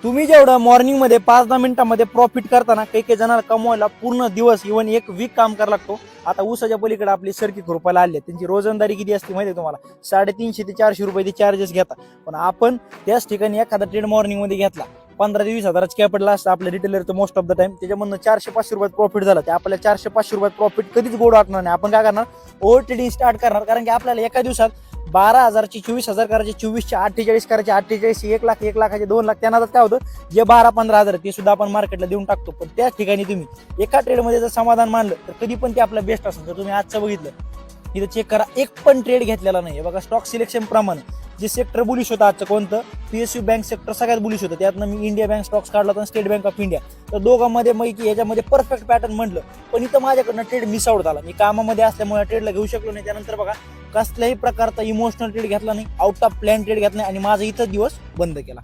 तुम्ही जेवढं मॉर्निंगमध्ये 5-10 मिनिटांमध्ये प्रॉफिट करताना काही जणांना कमवायला पूर्ण दिवस इव्हन एक वीक काम करावं लागतो. आता ऊसाच्या पलीकडे आपली सरकी खुरपायला आली आहे, त्यांची रोजंदारी किती असते माहिती आहे तुम्हाला? 350 ते 400 रुपये ते चार्जेस घेतात. पण आपण त्याच ठिकाणी एखादा ट्रेड मॉर्निंगमध्ये घेतला, 15 ते 20 हजाराचं कॅपिटल असतं आपल्या रिटेलरचं मोस्ट ऑफ द टाइम, त्याच्यामधून 400-500 रुपयात प्रॉफिट झालं, ते आपल्याला 400-500 रुपयात प्रॉफिट कधीच गोड वाटणार नाही. आपण काय करणार? ओव्हर ट्रेडिंग स्टार्ट करणार, कारण की आपल्याला एका दिवसात 12,000ची 24,000 करायचे, 24चे 48 करायचे, 48 1 लाख, 1 लाखाचे 2 लाख. त्यानंतर काय होतं, जे 12-15 हजार ते सुद्धा आपण मार्केटला देऊन टाकतो. पण त्याच ठिकाणी तुम्ही एका ट्रेडमध्ये जर समाधान मानलं तर कधी पण ते आपलं बेस्ट असेल. जर तुम्ही आजचं बघितलं इथं चेक करा, एक पण ट्रेड घेतलेला नाही. बघा स्टॉक सिलेक्शन प्रमाणे जे सेक्टर बुलिश होतं आजचं कोणतं, PSU बँक सेक्टर सगळ्यात बुलिश होतं. त्यातनं मी इंडिया बँक स्टॉक्स काढला होता, स्टेट बँक ऑफ इंडिया. तर दोघांमध्ये मैकी याच्यामध्ये परफेक्ट पॅटर्न म्हटलं, पण इथं माझ्याकडनं ट्रेड मिस आउट झाला. मी कामामध्ये असल्यामुळे ट्रेडला घेऊ शकलो नाही. त्यानंतर बघा कसल्याही प्रकारचा इमोशनल ट्रेड घेतला नाही, आउट ऑफ प्लॅन ट्रेड घेतला नाही आणि माझा इथं दिवस बंद केला.